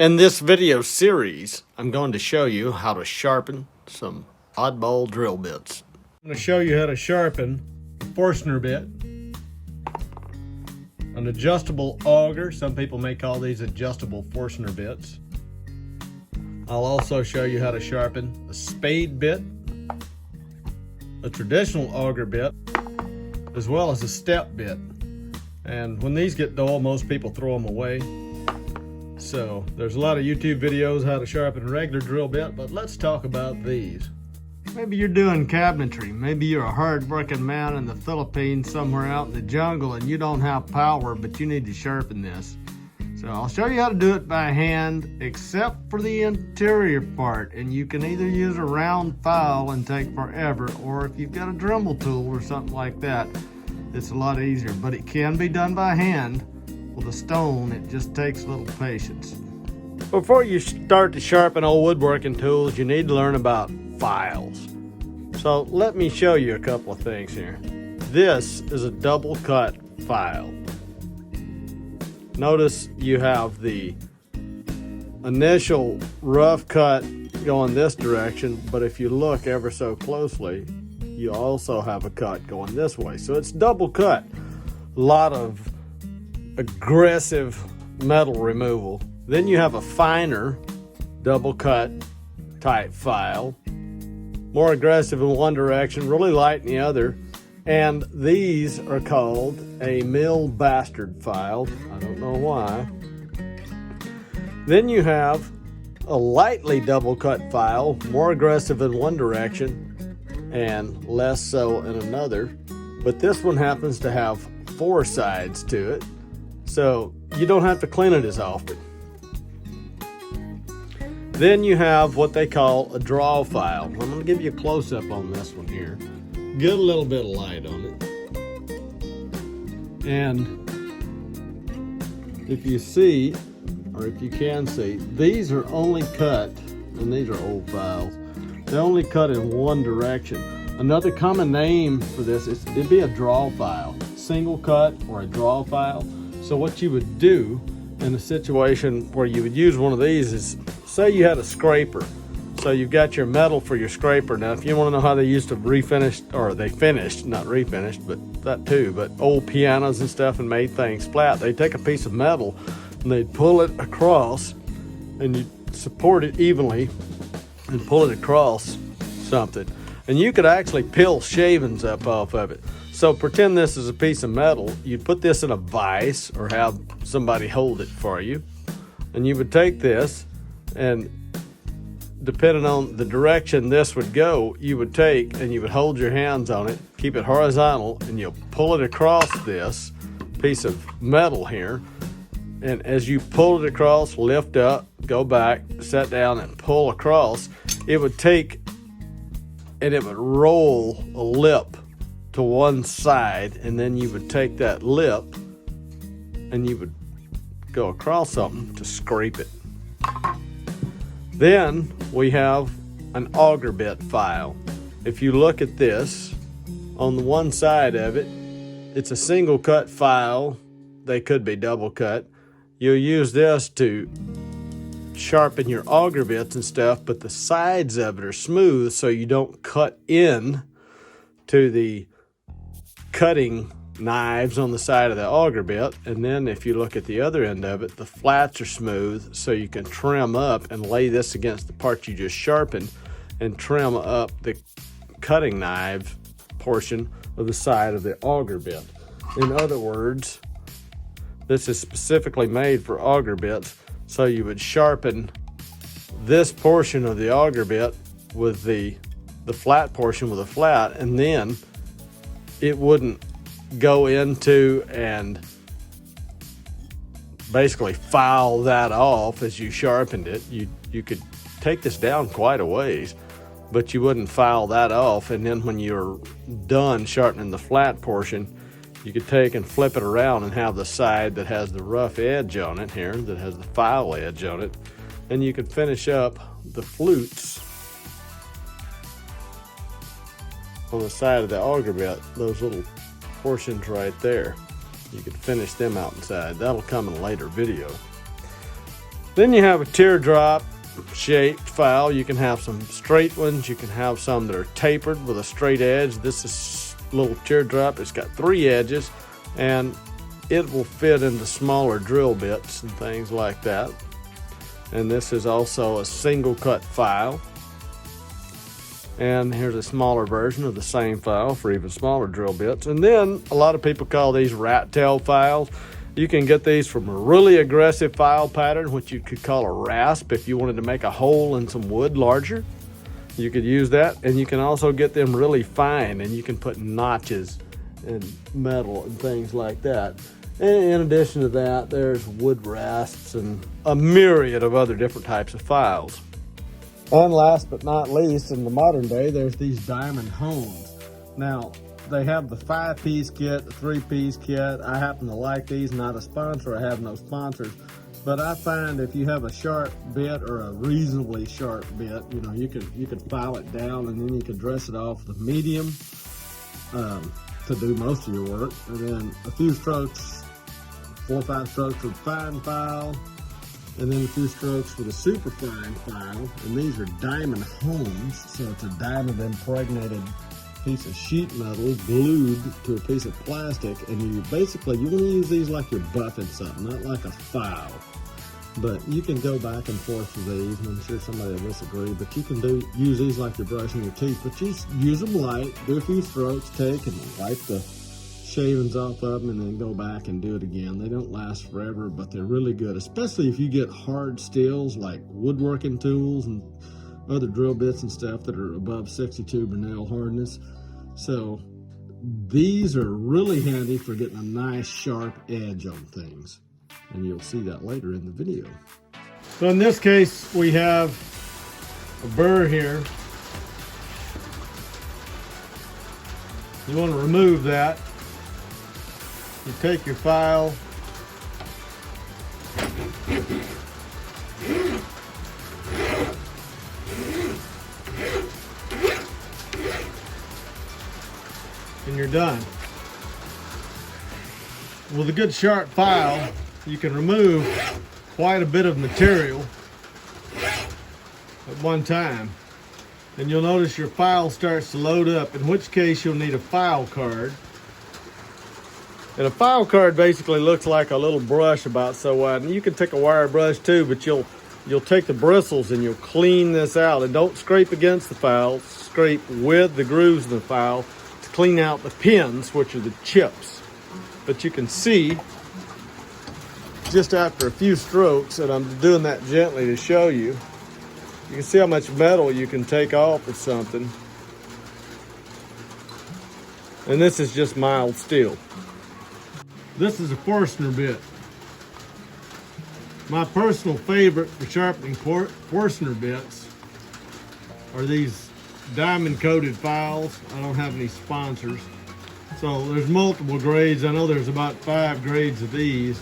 In this video series, I'm going to show you how to sharpen some oddball drill bits. I'm going to show you how to sharpen a Forstner bit, an adjustable auger. Some people may call these adjustable Forstner bits. I'll also show you how to sharpen a spade bit, a traditional auger bit, as well as a step bit. And when these get dull, most people throw them away. So there's a lot of YouTube videos how to sharpen a regular drill bit, but let's talk about these. Maybe you're doing cabinetry. Maybe you're a hard-working man in the Philippines, somewhere out in the jungle, and you don't have power, but you need to sharpen this. So I'll show you how to do it by hand, except for the interior part. And you can either use a round file and take forever, or if you've got a Dremel tool or something like that, it's a lot easier. But it can be done by hand. With a stone, it just takes a little patience. Before you start to sharpen old woodworking tools, you need to learn about files. So let me show you a couple of things here. This is a double cut file. Notice you have the initial rough cut going this direction, but if you look ever so closely, you also have a cut going this way. So it's double cut. A lot of aggressive metal removal. Then you have a finer double cut type file, more aggressive in one direction, really light in the other. And these are called a mill bastard file. I don't know why. Then you have a lightly double cut file, more aggressive in one direction and less so in another. But this one happens to have 4 sides to it, so you don't have to clean it as often. Then you have what they call a draw file. I'm going to give you a close-up on this one here. Get a little bit of light on it. And if you see, or if you can see, these are only cut, and these are old files, they're only cut in one direction. Another common name for this is it'd be a draw file, single cut or a draw file. So what you would do in a situation where you would use one of these is, say you had a scraper. So you've got your metal for your scraper. Now, if you want to know how they used to refinish, or they finished, not refinished, but that too, but old pianos and stuff and made things flat, they'd take a piece of metal and they'd pull it across and you'd support it evenly and pull it across something. And you could actually peel shavings up off of it. So pretend this is a piece of metal. You'd put this in a vise or have somebody hold it for you. And you would take this, and depending on the direction this would go, you would take and you would hold your hands on it, keep it horizontal, and you'll pull it across this piece of metal here. And as you pull it across, lift up, go back, set down, and pull across, it would take and it would roll a lip to one side, and then you would take that lip and you would go across something to scrape it. Then we have an auger bit file. If you look at this, on the one side of it, it's a single cut file. They could be double cut. You'll use this to sharpen your auger bits and stuff, but the sides of it are smooth so you don't cut in to the cutting knives on the side of the auger bit. And then if you look at the other end of it, the flats are smooth so you can trim up and lay this against the part you just sharpened and trim up the cutting knife portion of the side of the auger bit. In other words, this is specifically made for auger bits, so you would sharpen this portion of the auger bit with the flat portion with a flat, and then it wouldn't go into and basically file that off as you sharpened it. You could take this down quite a ways, but you wouldn't file that off. And then when you're done sharpening the flat portion, you could take and flip it around and have the side that has the rough edge on it here, that has the file edge on it, and you could finish up the flutes on the side of the auger bit, those little portions right there. You could finish them out inside. That'll come in a later video. Then you have a teardrop shaped file. You can have some straight ones. You can have some that are tapered with a straight edge. This is a little teardrop. It's got 3 edges, and it will fit into smaller drill bits and things like that. And this is also a single cut file. And here's a smaller version of the same file for even smaller drill bits. And then a lot of people call these rat tail files. You can get these from a really aggressive file pattern, which you could call a rasp if you wanted to make a hole in some wood larger. You could use that. And you can also get them really fine, and you can put notches in metal and things like that. And in addition to that, there's wood rasps and a myriad of other different types of files. And last but not least, in the modern day, there's these diamond hones. Now, they have the 5-piece kit, the 3-piece kit. I happen to like these, not a sponsor, I have no sponsors. But I find if you have a sharp bit or a reasonably sharp bit, you know, you can file it down, and then you can dress it off with medium to do most of your work. And then a few strokes, 4 or 5 strokes with fine file, and then a few strokes with a super fine file. And these are diamond hones, so it's a diamond impregnated piece of sheet metal glued to a piece of plastic. And you want to use these like you're buffing something, not like a file. But you can go back and forth with these, and I'm sure somebody will disagree, but you can use these like you're brushing your teeth. But you use them light, do a few strokes, take and wipe the shavings off of them, and then go back and do it again. They don't last forever, but they're really good, especially if you get hard steels like woodworking tools and other drill bits and stuff that are above 62 Bernal hardness. So these are really handy for getting a nice sharp edge on things, and you'll see that later in the video. So in this case, we have a burr here. You want to remove that. You take your file, and you're done. With a good sharp file, you can remove quite a bit of material at one time. And you'll notice your file starts to load up, in which case you'll need a file card. And a file card basically looks like a little brush about so wide. And you can take a wire brush too, but you'll take the bristles and you'll clean this out. And don't scrape against the file, scrape with the grooves in the file to clean out the pins, which are the chips. But you can see just after a few strokes, and I'm doing that gently to show you, you can see how much metal you can take off with something. And this is just mild steel. This is a Forstner bit. My personal favorite for sharpening Forstner bits are these diamond coated files. I don't have any sponsors. So there's multiple grades. I know there's about 5 grades of these.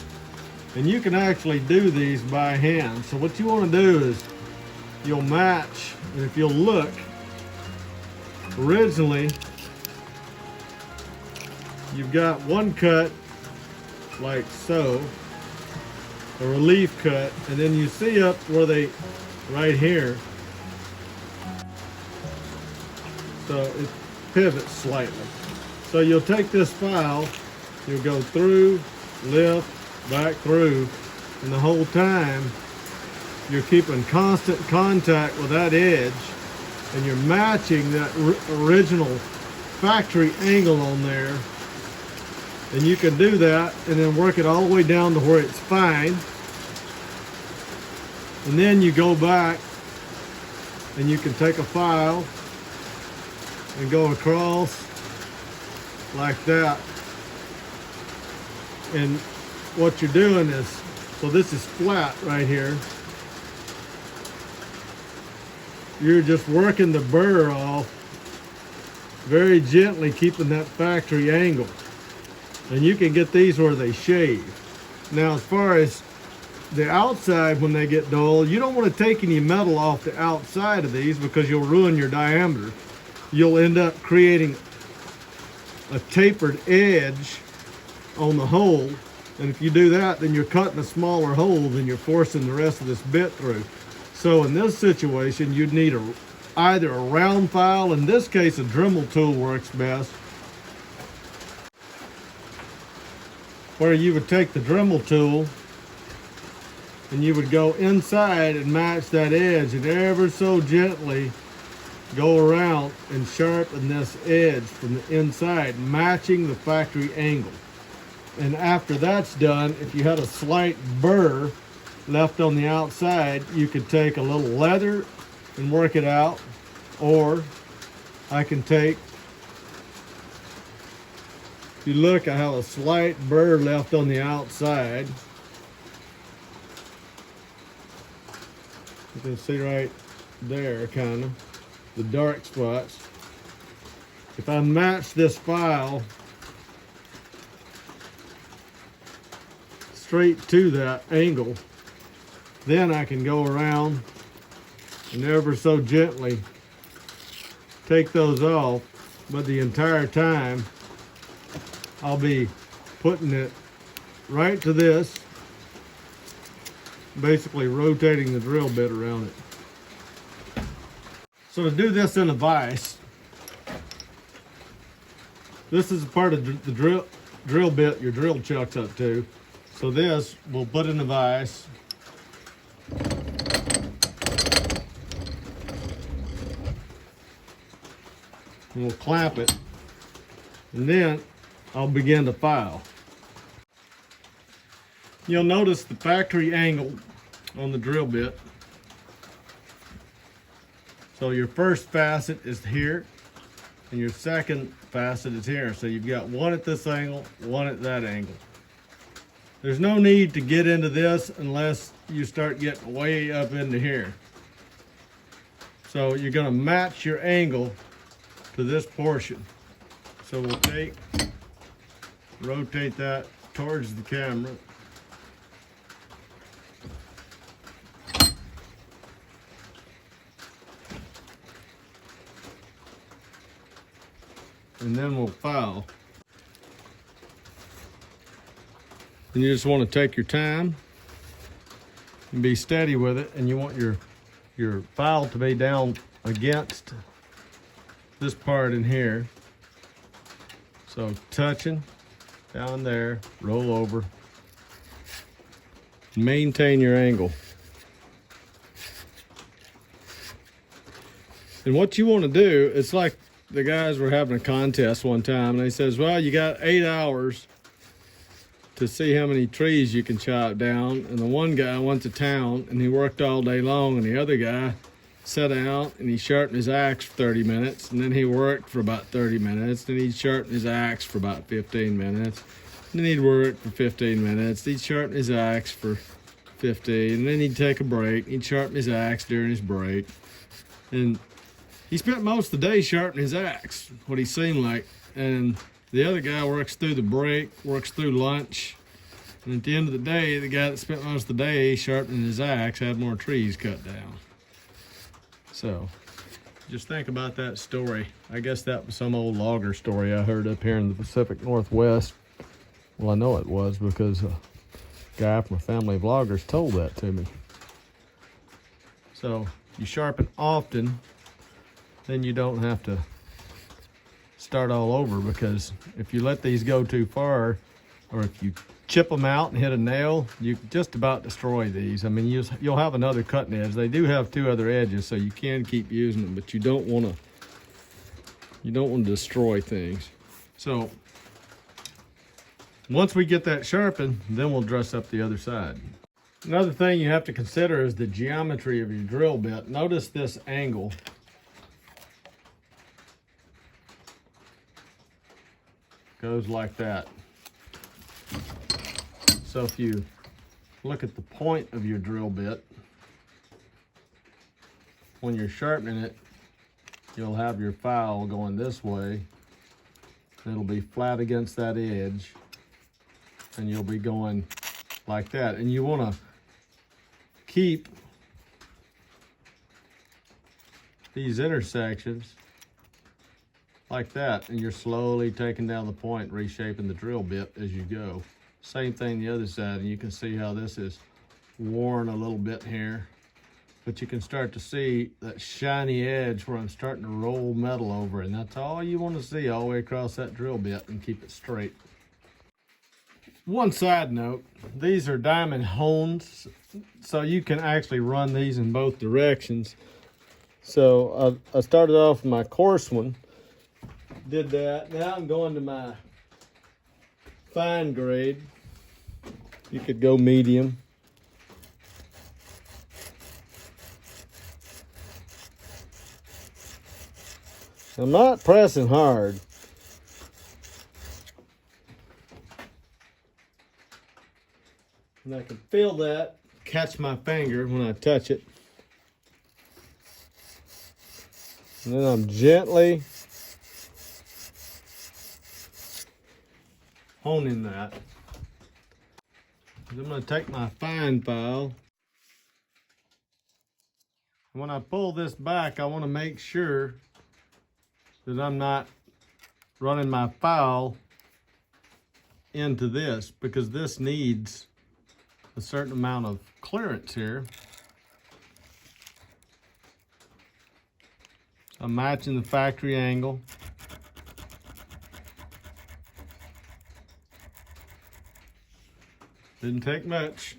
And you can actually do these by hand. So what you want to do is you'll match, and if you'll look, originally you've got one cut like so, a relief cut, and then you see up where they, right here, so it pivots slightly. So you'll take this file, you'll go through, lift, back through, and the whole time you're keeping constant contact with that edge, and you're matching that original factory angle on there. And you can do that and then work it all the way down to where it's fine. And then you go back and you can take a file and go across like that. And what you're doing is, so this is flat right here. You're just working the burr off very gently, keeping that factory angle. And you can get these where they shave. Now, as far as the outside, when they get dull, you don't want to take any metal off the outside of these because you'll ruin your diameter. You'll end up creating a tapered edge on the hole, And if you do that, then you're cutting a smaller hole than you're forcing the rest of this bit through. So in this situation, you'd need either a round file, in this case a Dremel tool works best, where you would take the Dremel tool and you would go inside and match that edge and ever so gently go around and sharpen this edge from the inside, matching the factory angle. And after that's done, if you had a slight burr left on the outside, you could take a little leather and work it out, or I can take, if you look, I have a slight burr left on the outside. You can see right there, kind of, the dark spots. If I match this file straight to that angle, then I can go around and ever so gently take those off, but the entire time I'll be putting it right to this, basically rotating the drill bit around it. So to do this in a vise, this is part of the drill bit your drill chucks up to. So this we'll put in the vise. And we'll clamp it, and then I'll begin to file. You'll notice the factory angle on the drill bit. So your first facet is here, and your second facet is here. So you've got one at this angle, one at that angle. There's no need to get into this unless you start getting way up into here. So you're going to match your angle to this portion. So we'll rotate that towards the camera. And then we'll file. And you just want to take your time and be steady with it, and you want your file to be down against this part in here. So touching down there, roll over, maintain your angle. And what you want to do, it's like the guys were having a contest one time, and they says, well, you got 8 hours to see how many trees you can chop down. And the one guy went to town and he worked all day long, and the other guy sat out and he sharpened his axe for 30 minutes, and then he worked for about 30 minutes, then he'd sharpen his axe for about 15 minutes, and then he'd work for 15 minutes, he'd sharpen his axe for 15, and then he'd take a break, he'd sharpen his axe during his break. And he spent most of the day sharpening his axe, what he seemed like. And the other guy works through the break, works through lunch, and at the end of the day, the guy that spent most of the day sharpening his axe had more trees cut down. So just think about that story. I guess that was some old logger story I heard up here in the Pacific Northwest. Well, I know it was because a guy from a family of loggers told that to me. So you sharpen often, then you don't have to start all over, because if you let these go too far, or if you chip them out and hit a nail, you just about destroy these. I mean, you'll have another cutting edge. They do have 2 other edges, so you can keep using them, but you don't want to destroy things. So once we get that sharpened, then we'll dress up the other side. Another thing you have to consider is the geometry of your drill bit. Notice this angle. Goes like that. So if you look at the point of your drill bit, when you're sharpening it, you'll have your file going this way. It'll be flat against that edge, and you'll be going like that. And you want to keep these intersections like that, and you're slowly taking down the point, reshaping the drill bit as you go. Same thing the other side, and you can see how this is worn a little bit here. But you can start to see that shiny edge where I'm starting to roll metal over, and that's all you want to see all the way across that drill bit and keep it straight. One side note, these are diamond hones, so you can actually run these in both directions. So I started off with my coarse one, did that. Now I'm going to my fine grade. You could go medium. I'm not pressing hard. And I can feel that catch my finger when I touch it. And then I'm gently honing that. I'm going to take my fine file. When I pull this back, I want to make sure that I'm not running my file into this, because this needs a certain amount of clearance here. I'm matching the factory angle. Didn't take much.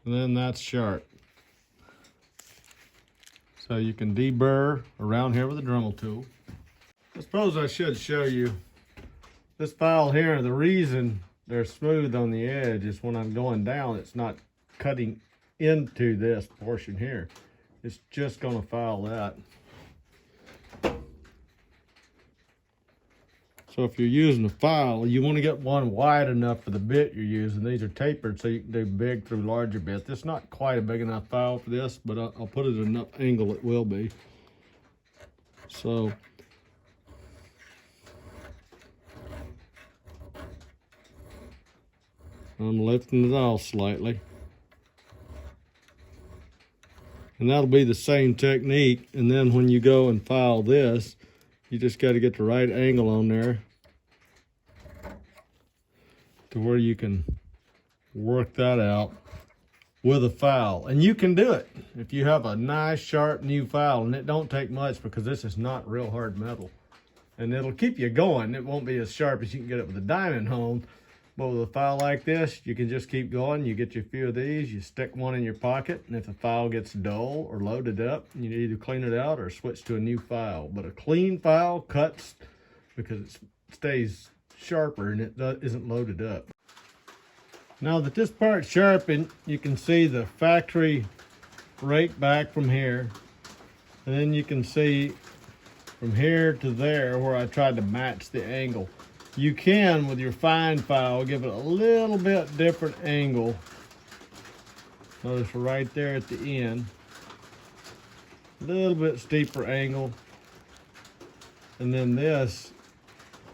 And then that's sharp. So you can deburr around here with a Dremel tool. I suppose I should show you this file here. The reason they're smooth on the edge is when I'm going down, it's not cutting into this portion here. It's just gonna file that. So if you're using a file, you want to get one wide enough for the bit you're using. These are tapered so you can do big through larger bits. It's not quite a big enough file for this, but I'll put it at enough angle it will be. So I'm lifting it off slightly. And that'll be the same technique. And then when you go and file this, you just got to get the right angle on there to where you can work that out with a file. And you can do it if you have a nice sharp new file, and it don't take much because this is not real hard metal. And it'll keep you going. It won't be as sharp as you can get it with a diamond hone, but with a file like this, you can just keep going. You get your few of these, you stick one in your pocket, and if the file gets dull or loaded up, you need to clean it out or switch to a new file. But a clean file cuts because it stays sharper and it isn't loaded up. Now that this part's sharpened, you can see the factory rake back from here, and then you can see from here to there where I tried to match the angle. You can, with your fine file, give it a little bit different angle. Notice right there at the end, a little bit steeper angle. And then this,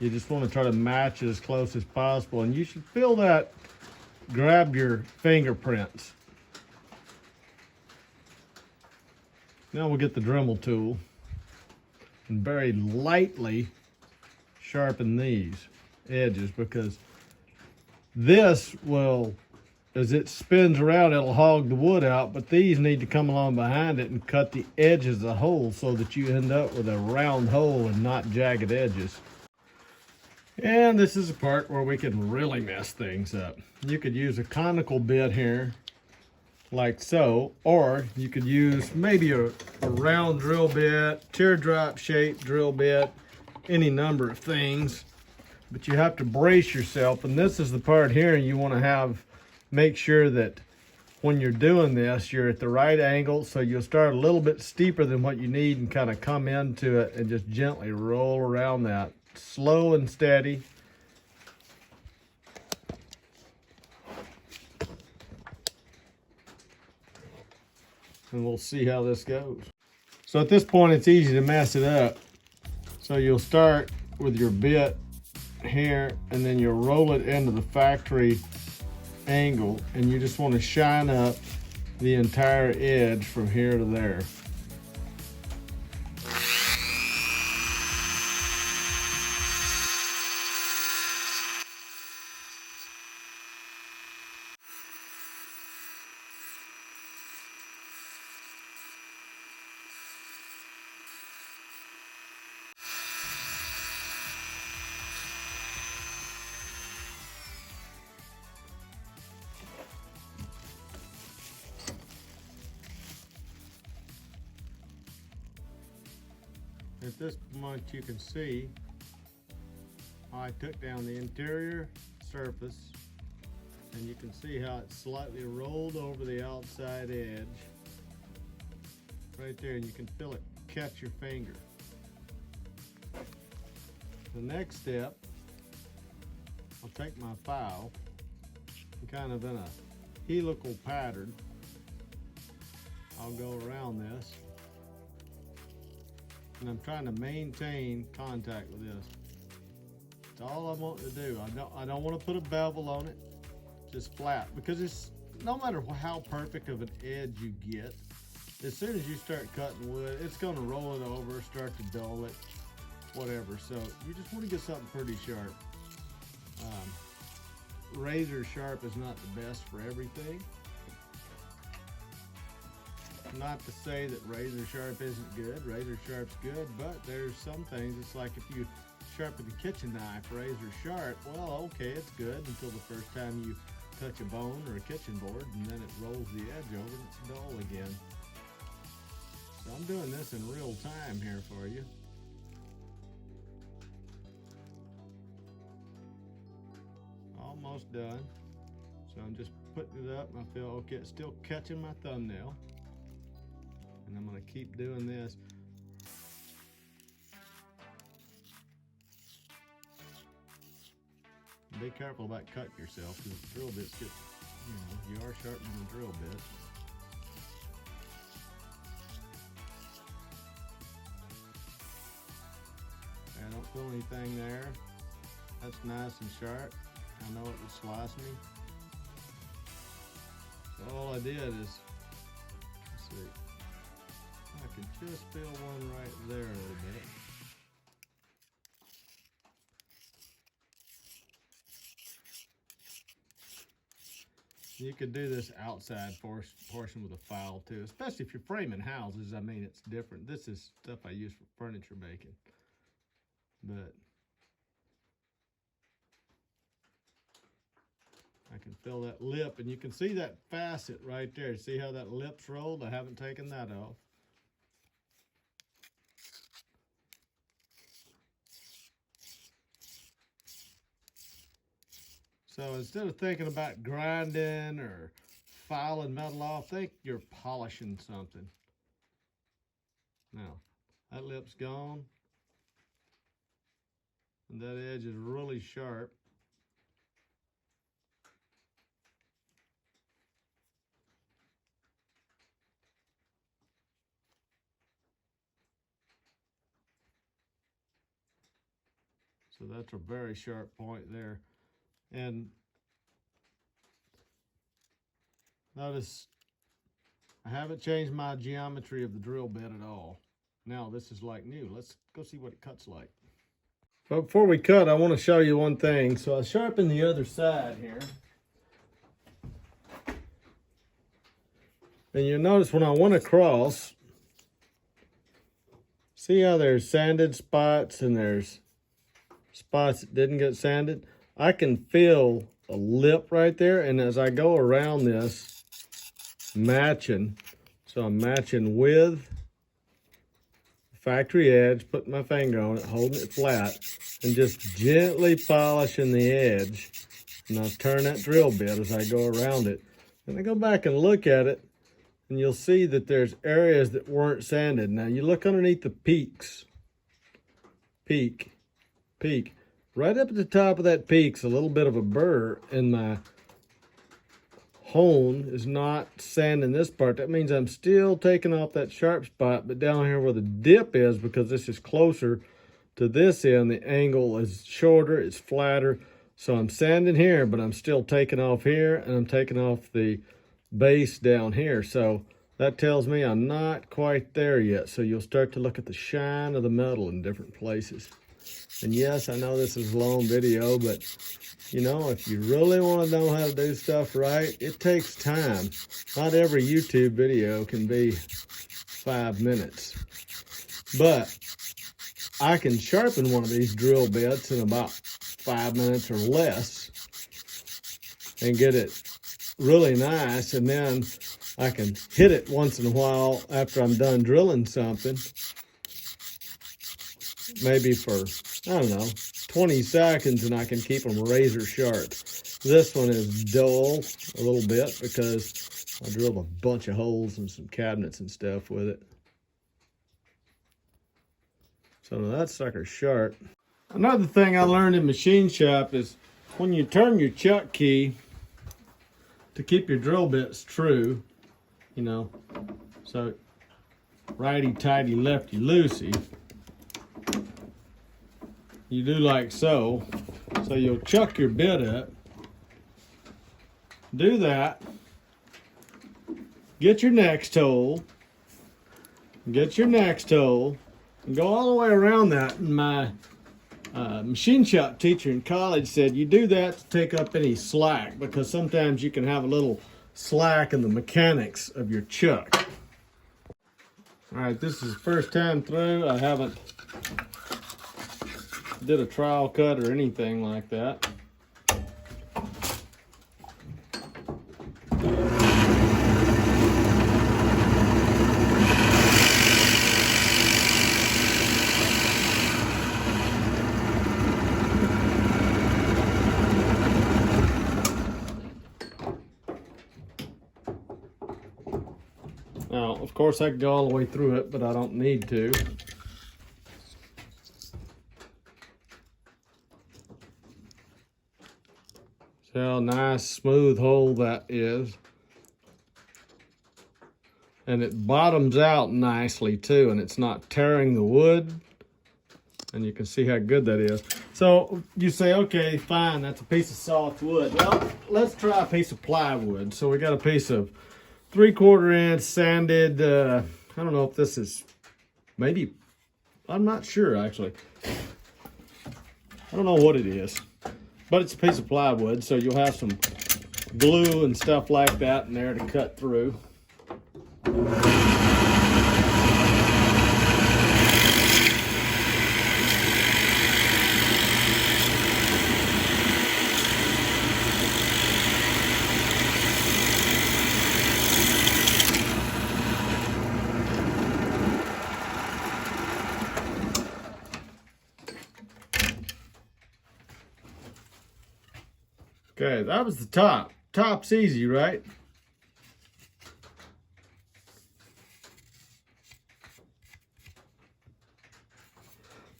you just want to try to match it as close as possible. And you should feel that grab your fingerprints. Now we'll get the Dremel tool and very lightly sharpen these edges, because this will, as it spins around, it'll hog the wood out, but these need to come along behind it and cut the edges of the hole so that you end up with a round hole and not jagged edges. And this is a part where we can really mess things up. You could use a conical bit here like so, or you could use maybe a round drill bit, teardrop shaped drill bit, any number of things, but you have to brace yourself. And this is the part here you want to make sure that when you're doing this, you're at the right angle, so you'll start a little bit steeper than what you need and kind of come into it and just gently roll around that, slow and steady. And we'll see how this goes. So at this point, it's easy to mess it up. So you'll start with your bit here, and then you roll it into the factory angle, and you just want to shine up the entire edge from here to there. At this point you can see I took down the interior surface, and you can see how it's slightly rolled over the outside edge right there, and you can feel it catch your finger. The next step, I'll take my file and kind of in a helical pattern, I'll go around this. And I'm trying to maintain contact with this. That's all I want to do. I don't want to put a bevel on it, just flat, because it's no matter how perfect of an edge you get, as soon as you start cutting wood, it's going to roll it over, start to dull it, whatever. So you just want to get something pretty sharp. Razor sharp is not the best for everything. Not to say that razor sharp isn't good. Razor sharp's good, but there's some things, it's like if you sharpen the kitchen knife razor sharp, well, okay, it's good until the first time you touch a bone or a kitchen board, and then it rolls the edge over and it's dull again. So I'm doing this in real time here for you. Almost done. So I'm just putting it up and I feel okay, it's still catching my thumbnail. And I'm going to keep doing this. Be careful about cutting yourself, because the drill bits get, you are sharpening the drill bit. I don't feel anything there. That's nice and sharp. I know it would slice me. So all I did is, let's see. I can just feel one right there a little bit. You could do this outside portion with a file too, especially if you're framing houses. I mean, it's different. This is stuff I use for furniture making. But I can feel that lip, and you can see that facet right there. See how that lip's rolled? I haven't taken that off. So instead of thinking about grinding or filing metal off, think you're polishing something. Now, that lip's gone, and that edge is really sharp. So that's a very sharp point there. And notice I haven't changed my geometry of the drill bit at all. Now this is like new. Let's go see what it cuts like. But before we cut, I want to show you one thing. So I sharpened the other side here. And you'll notice when I went across, see how there's sanded spots and there's spots that didn't get sanded? I can feel a lip right there, and as I go around this, matching, so I'm matching with the factory edge, putting my finger on it, holding it flat, and just gently polishing the edge. And I turn that drill bit as I go around it. And I go back and look at it, and you'll see that there's areas that weren't sanded. Now you look underneath the peaks, peak. Right up at the top of that peak's a little bit of a burr, and my hone is not sanding this part. That means I'm still taking off that sharp spot, but down here where the dip is, because this is closer to this end, the angle is shorter, it's flatter. So I'm sanding here, but I'm still taking off here, and I'm taking off the base down here. So that tells me I'm not quite there yet. So you'll start to look at the shine of the metal in different places. And yes, I know this is a long video, but you know, if you really want to know how to do stuff right, it takes time. Not every YouTube video can be 5 minutes. But I can sharpen one of these drill bits in about 5 minutes or less and get it really nice, and then I can hit it once in a while after I'm done drilling something, maybe for, I don't know, 20 seconds, and I can keep them razor sharp. This one is dull a little bit because I drilled a bunch of holes in some cabinets and stuff with it. So now that sucker's sharp. Another thing I learned in machine shop is when you turn your chuck key to keep your drill bits true, you know, so righty-tighty, lefty-loosey, you do like so. So you'll chuck your bit up, do that, get your next hole, and go all the way around that. And my machine shop teacher in college said you do that to take up any slack, because sometimes you can have a little slack in the mechanics of your chuck. All right, this is the first time through. I haven't did a trial cut or anything like that. Now, of course, I could go all the way through it, but I don't need to. See how nice, smooth hole that is. And it bottoms out nicely too, and it's not tearing the wood. And you can see how good that is. So you say, okay, fine, that's a piece of soft wood. Well, let's try a piece of plywood. So we got a piece of 3/4 inch sanded, I don't know if this is, maybe, I'm not sure actually. I don't know what it is, but it's a piece of plywood, so you'll have some glue and stuff like that in there to cut through. Okay, that was the top. Top's easy, right?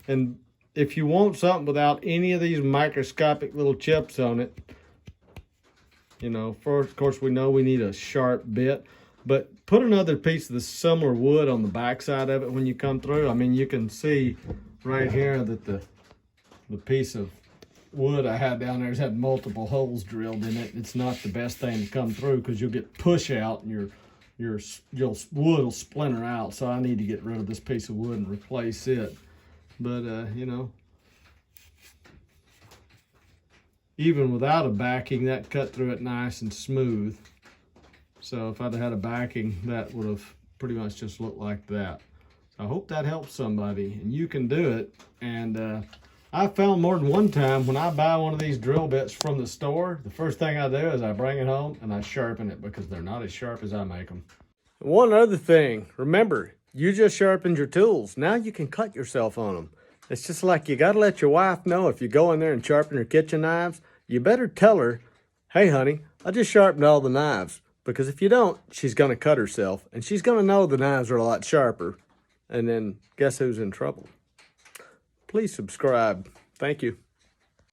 And if you want something without any of these microscopic little chips on it, you know, first, of course, we know we need a sharp bit, but put another piece of the similar wood on the back side of it when you come through. I mean, you can see right here that the piece of wood I had down there has had multiple holes drilled in it. It's not the best thing to come through because you'll get push out and your wood will splinter out. So I need to get rid of this piece of wood and replace it. But you know, even without a backing, that cut through it nice and smooth. So if I'd have had a backing, that would have pretty much just looked like that. So I hope that helps somebody, and you can do it. And I found more than one time when I buy one of these drill bits from the store, the first thing I do is I bring it home and I sharpen it because they're not as sharp as I make them. One other thing, remember, you just sharpened your tools. Now you can cut yourself on them. It's just like you got to let your wife know if you go in there and sharpen her kitchen knives, you better tell her, hey, honey, I just sharpened all the knives. Because if you don't, she's going to cut herself. And she's going to know the knives are a lot sharper. And then guess who's in trouble? Please subscribe. Thank you.